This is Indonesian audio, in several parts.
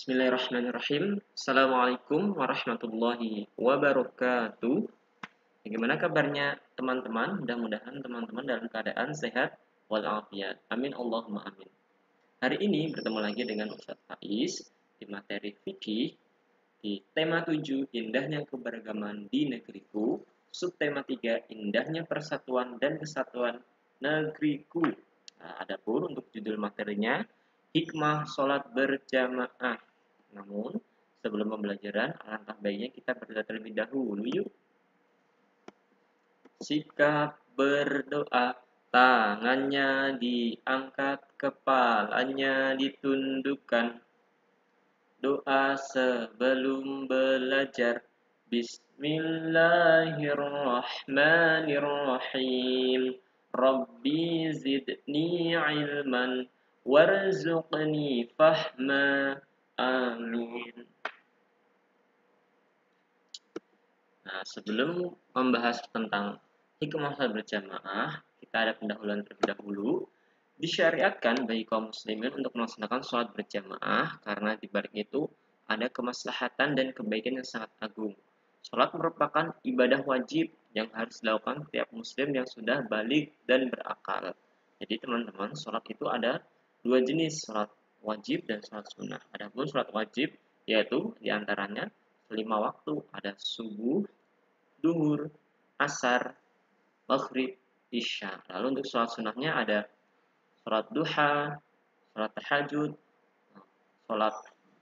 Bismillahirrahmanirrahim. Assalamualaikum warahmatullahi wabarakatuh. Bagaimana kabarnya teman-teman? Mudah-mudahan teman-teman dalam keadaan sehat walafiat. Amin Allahumma amin. Hari ini bertemu lagi dengan Ustadz Faiz di materi fikih di tema 7 Indahnya Keberagaman di Negeriku, subtema 3 Indahnya Persatuan dan Kesatuan Negeriku. Nah, adapun untuk judul materinya hikmah sholat berjamaah. Namun, sebelum pembelajaran, alangkah baiknya kita berdoa terlebih dahulu yuk. Sikap berdoa, tangannya diangkat, kepalanya ditundukkan. Doa sebelum belajar. Bismillahirrahmanirrahim. Rabbi zidni ilman warzuqni fahma. Amin. Nah, sebelum membahas tentang hikmah salat berjamaah, kita ada pendahuluan terlebih dahulu. Disyariatkan bagi kaum muslimin untuk melaksanakan sholat berjamaah karena di balik itu ada kemaslahatan dan kebaikan yang sangat agung. Sholat merupakan ibadah wajib yang harus dilakukan setiap muslim yang sudah balik dan berakal. Jadi teman-teman, sholat itu ada dua jenis, sholat wajib dan sholat sunnah. Adapun sholat wajib yaitu diantaranya 5 waktu, ada subuh, duhur, asar, maghrib, isya. Lalu untuk sholat sunnahnya ada sholat duha, sholat tahajud, sholat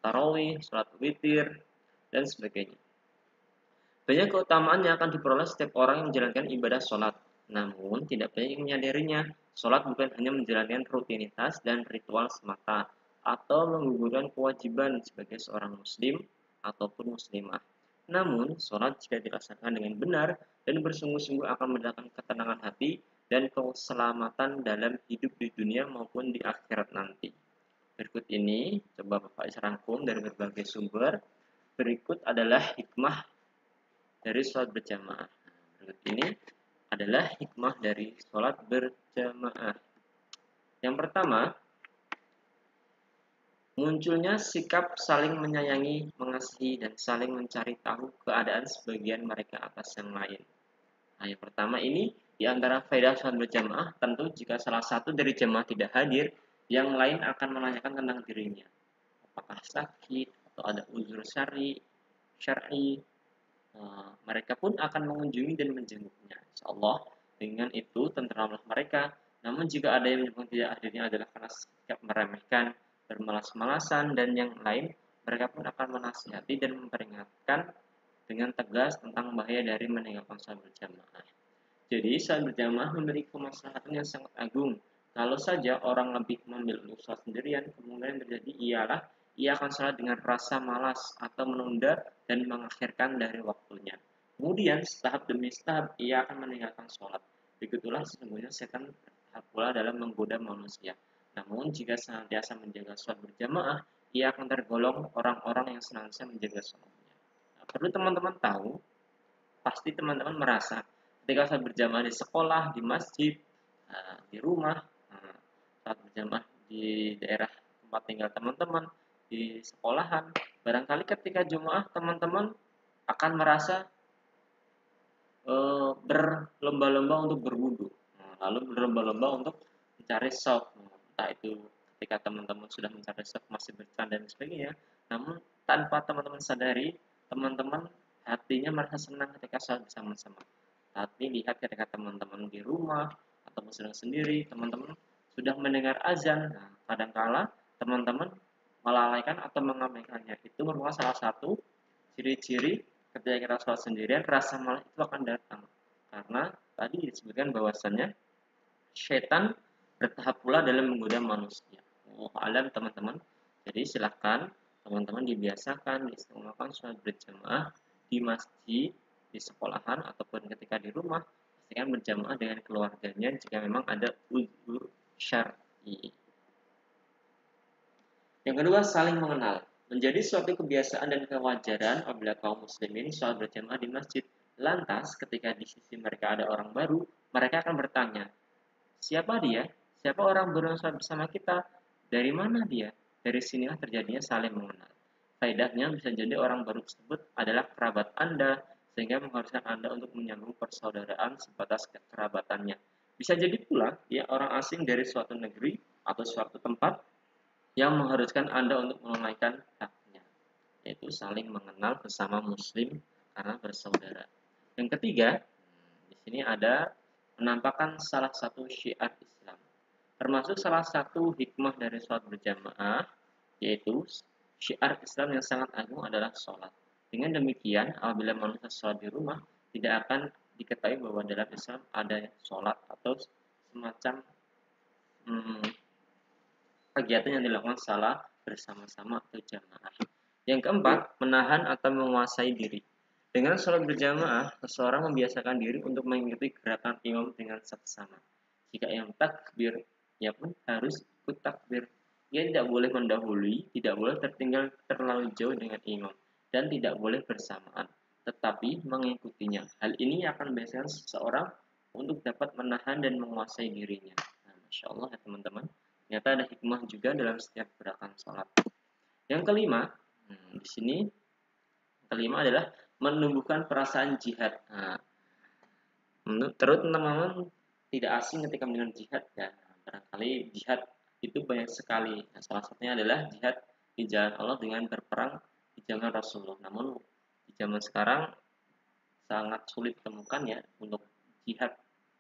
tarawih, sholat witir, dan sebagainya. Banyak keutamaan yang akan diperoleh setiap orang yang menjalankan ibadah sholat. Namun, tidak banyak yang menyadarinya. Sholat bukan hanya menjalankan rutinitas dan ritual semata, atau menggugurkan kewajiban sebagai seorang muslim ataupun muslimah. Namun, sholat jika dilaksanakan dengan benar dan bersungguh-sungguh akan mendatangkan ketenangan hati dan keselamatan dalam hidup di dunia maupun di akhirat nanti. Berikut ini, coba Bapak rangkum dari berbagai sumber. Berikut adalah hikmah dari sholat berjamaah. Berikut ini adalah hikmah dari sholat berjamaah. Yang pertama, munculnya sikap saling menyayangi, mengasihi, dan saling mencari tahu keadaan sebagian mereka atas yang lain. Nah, yang pertama ini di antara faedah sholat berjamaah, tentu jika salah satu dari jamaah tidak hadir, yang lain akan menanyakan tentang dirinya. Apakah sakit atau ada uzur syar'i, mereka pun akan mengunjungi dan menjenguknya. Insyaallah dengan itu tentramlah mereka. Namun jika ada yang menyebut tidak hadirnya adalah karena sikap meremehkan, bermalas-malasan, dan yang lain, mereka pun akan menasihati dan memperingatkan dengan tegas tentang bahaya dari meninggalkan sholat berjamaah. Jadi sholat berjamaah memiliki kemaslahatan yang sangat agung. Kalau saja orang lebih memilih untuk sholat sendirian, kemungkinan yang terjadi ialah ia akan sholat dengan rasa malas atau menunda dan mengakhirkan dari waktunya. Kemudian setahap demi setahap ia akan meninggalkan sholat. Begitulah sesungguhnya setan bertahap pula dalam menggoda manusia. Namun jika senantiasa menjaga sholat berjamaah, ia akan tergolong orang-orang yang senantiasa menjaga sholatnya. Nah, perlu teman-teman tahu, pasti teman-teman merasa ketika sholat berjamaah di sekolah, di masjid, di rumah, sholat berjamaah di daerah tempat tinggal teman-teman, di sekolahan, barangkali ketika Jumat teman-teman akan merasa berlomba-lomba untuk berwudu, lalu berlomba-lomba untuk mencari saf, entah itu ketika teman-teman sudah mencari saf masih bercanda dan sebagainya, namun tanpa teman-teman sadari, teman-teman hatinya merasa senang ketika sholat bersama-sama. Tapi lihat ketika teman-teman di rumah atau sedang sendiri, teman-teman sudah mendengar azan, nah, kadangkala teman-teman melalaikan atau mengabaikannya. Itu merupakan salah satu ciri-ciri ketika kita sholat sendirian, rasa malas itu akan datang. Karena tadi disebutkan bahwasannya setan bertahap pula dalam menggoda manusia. Alam teman-teman. Jadi silahkan teman-teman dibiasakan melakukan sholat berjamaah di masjid, di sekolahan ataupun ketika di rumah, pastikan berjamaah dengan keluarganya jika memang ada uzur syar'i. Yang kedua, saling mengenal. Menjadi suatu kebiasaan dan kewajaran apabila kaum muslimin sholat berjamaah di masjid. Lantas, ketika di sisi mereka ada orang baru, mereka akan bertanya, siapa dia? Siapa orang baru yang sholat bersama kita? Dari mana dia? Dari sinilah terjadinya saling mengenal. Faedahnya bisa jadi orang baru tersebut adalah kerabat Anda, sehingga mengharuskan Anda untuk menyambung persaudaraan sebatas kekerabatannya. Bisa jadi pula dia orang asing dari suatu negeri atau suatu tempat yang mengharuskan Anda untuk menunaikan haknya, yaitu saling mengenal bersama muslim karena bersaudara. Yang ketiga, di sini ada penampakan salah satu syiar Islam. Termasuk salah satu hikmah dari sholat berjamaah, yaitu syiar Islam yang sangat agung adalah sholat. Dengan demikian, apabila manusia sholat di rumah, tidak akan diketahui bahwa dalam Islam ada sholat atau semacam hmm, kegiatan yang dilakukan salah bersama-sama atau jamaah. Yang keempat, menahan atau menguasai diri. Dengan sholat berjamaah, seseorang membiasakan diri untuk mengikuti gerakan imam dengan saksama. Jika imam takbir, ia pun harus ikut takbir. Ia tidak boleh mendahului, tidak boleh tertinggal terlalu jauh dengan imam, dan tidak boleh bersamaan, tetapi mengikutinya. Hal ini akan membiasakan seseorang untuk dapat menahan dan menguasai dirinya. Nah, Masya Allah ya teman-teman. Ternyata ada hikmah juga dalam setiap gerakan sholat. Yang kelima, di sini kelima adalah menumbuhkan perasaan jihad. Nah, terus teman-teman tidak asing ketika mendengar jihad ya. Barangkali jihad itu banyak sekali. Nah, salah satunya adalah jihad di jalan Allah dengan berperang di zaman Rasulullah. Namun di zaman sekarang sangat sulit ditemukan ya untuk jihad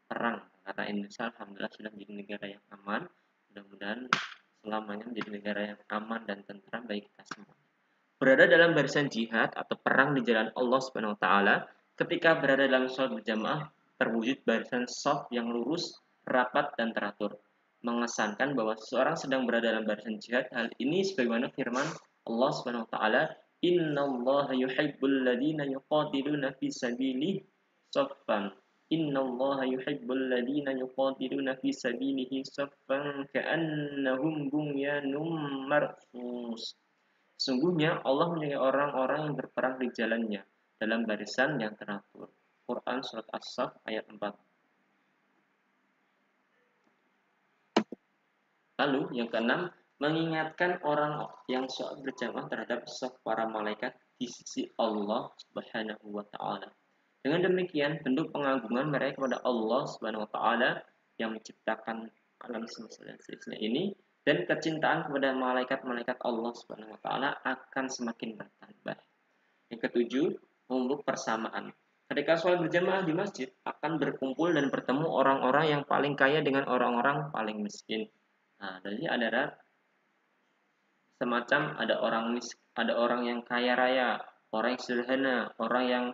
perang, karena Indonesia alhamdulillah sudah menjadi negara yang aman. Mudah-mudahan selamanya menjadi negara yang aman dan tentram bagi kita semua. Berada dalam barisan jihad atau perang di jalan Allah Subhanahu wa taala, ketika berada dalam sholat berjamaah terwujud barisan shaf yang lurus, rapat dan teratur. Mengesankan bahwa seseorang sedang berada dalam barisan jihad. Hal ini sebagaimana firman Allah Subhanahu wa taala, "Innallaha yuhibbul ladzina yuqatiluna fi sabilihi shaffan." Innallaha yuhibbul ladzina yuqatiluna fi sabilihi shaffan ka'annahum bunyanun marsus. Sesungguhnya Allah menyukai orang-orang yang berperang di jalannya dalam barisan yang teratur. Quran Surat As-Saff ayat 4. Lalu yang keenam, mengingatkan orang yang sholat berjamaah terhadap saf para malaikat di sisi Allah Subhanahu wa taala. Dengan demikian, bentuk pengagungan mereka kepada Allah Subhanahu wa taala yang menciptakan alam semesta dan seterusnya ini, dan kecintaan kepada malaikat-malaikat Allah Subhanahu wa taala akan semakin bertambah. Yang ketujuh, memupuk persamaan. Ketika sholat berjamaah di masjid akan berkumpul dan bertemu orang-orang yang paling kaya dengan orang-orang paling miskin. Nah, jadi ada semacam ada orang yang kaya raya, orang yang sederhana, orang yang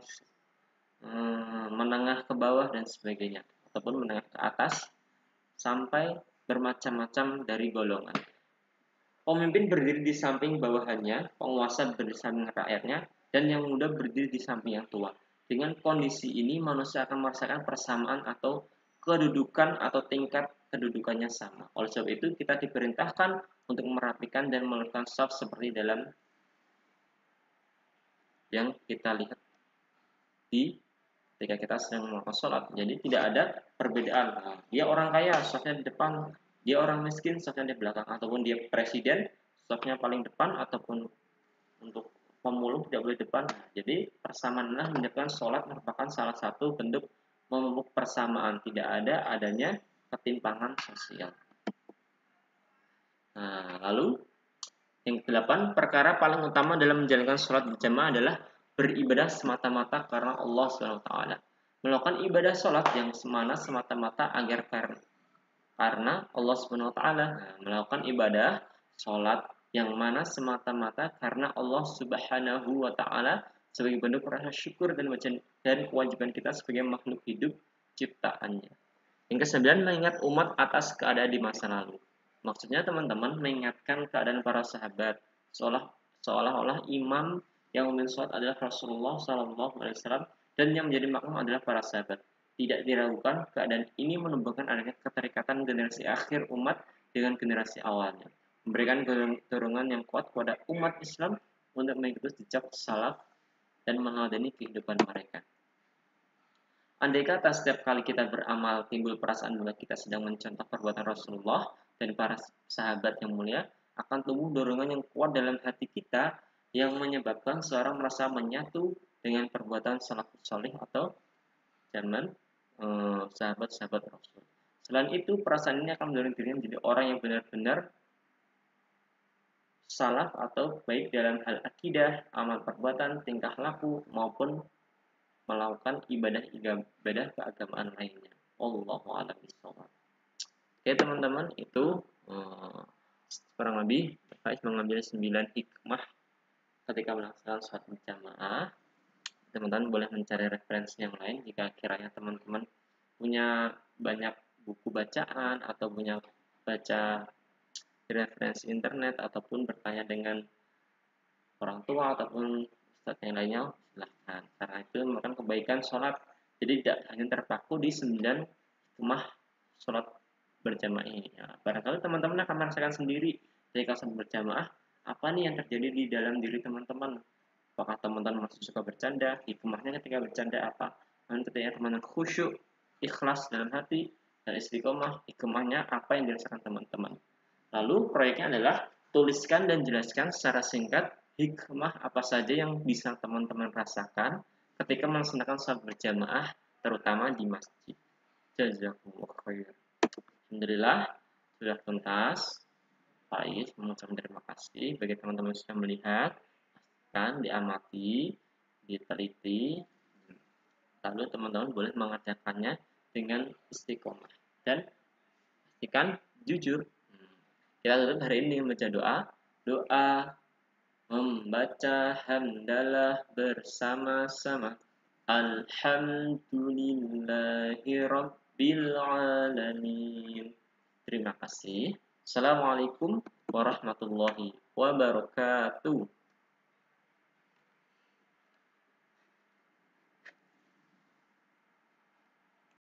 menengah ke bawah dan sebagainya, ataupun menengah ke atas sampai bermacam-macam dari golongan. Pemimpin berdiri di samping bawahannya, penguasa berdiri di samping rakyatnya, dan yang muda berdiri di samping yang tua. Dengan kondisi ini, manusia akan merasakan persamaan atau kedudukan atau tingkat kedudukannya sama. Oleh sebab itu, kita diperintahkan untuk merapikan dan meletakkan shaf seperti dalam yang kita lihat di ketika kita sedang melakukan sholat. Jadi tidak ada perbedaan. Nah, dia orang kaya, shafnya di depan. Dia orang miskin, shafnya di belakang. Ataupun dia presiden, shafnya paling depan. Ataupun untuk pemulung tidak boleh depan. Nah, jadi persamaanlah menyebabkan sholat merupakan salah satu bentuk memupuk persamaan. Tidak ada adanya ketimpangan sosial. Nah, lalu yang kedelapan, perkara paling utama dalam menjalankan sholat berjamaah adalah beribadah semata-mata karena Allah SWT. Melakukan ibadah sholat yang semata-mata agar karena Allah SWT. Nah, melakukan ibadah sholat yang mana semata-mata karena Allah Subhanahu wa taala sebagai bentuk rasa syukur dan kewajiban kita sebagai makhluk hidup ciptaannya. Yang kesembilan, mengingat umat atas keadaan di masa lalu. Maksudnya teman-teman mengingatkan keadaan para sahabat seolah-olah imam yang memimpin sholat adalah Rasulullah SAW dan yang menjadi makmum adalah para sahabat. Tidak diragukan keadaan ini menumbuhkan adanya keterikatan generasi akhir umat dengan generasi awalnya, memberikan dorongan yang kuat kepada umat Islam untuk mengikuti jejak salaf dan meneladani kehidupan mereka. Andai kata setiap kali kita beramal timbul perasaan bahwa kita sedang mencontoh perbuatan Rasulullah dan para sahabat yang mulia, akan tumbuh dorongan yang kuat dalam hati kita yang menyebabkan seorang merasa menyatu dengan perbuatan salafus saleh atau zaman sahabat-sahabat Rasul. Selain itu, perasaan ini akan mendorong dirinya menjadi orang yang benar-benar salaf atau baik dalam hal akidah, amal perbuatan, tingkah laku, maupun melakukan ibadah keagamaan lainnya. Allahu a'lam bishawab. Oke teman-teman, itu kurang lebih Faiz mengambil 9 hikmah ketika melaksanakan sholat berjamaah. Teman-teman boleh mencari referensi yang lain jika kiranya teman-teman punya banyak buku bacaan atau punya baca referensi internet ataupun bertanya dengan orang tua ataupun ustadz yang lainnya, silahkan. Karena itu merupakan kebaikan sholat. Jadi tidak hanya terpaku di 9 hikmah sholat berjamaah ini. Ya, barangkali teman-teman akan merasakan sendiri ketika sholat berjamaah, apa nih yang terjadi di dalam diri teman-teman. Apakah teman-teman masih suka bercanda? Hikmahnya ketika bercanda apa? Dan ketika teman-teman khusyuk, ikhlas dalam hati, dan istiqomah, hikmahnya apa yang dirasakan teman-teman. Lalu proyeknya adalah tuliskan dan jelaskan secara singkat hikmah apa saja yang bisa teman-teman rasakan ketika melaksanakan sholat berjamaah, terutama di masjid. Jazakumullah khair. Alhamdulillah sudah tuntas. Faiz mengucapkan terima kasih bagi teman-teman yang sudah melihat, pastikan diamati, diteliti, lalu teman-teman boleh mengerjakannya dengan istiqomah dan pastikan jujur. Kita tutup hari ini membaca doa membaca hamdalah bersama-sama. Alhamdulillahi Rabbil Alamin. Terima kasih. Assalamualaikum warahmatullahi wabarakatuh.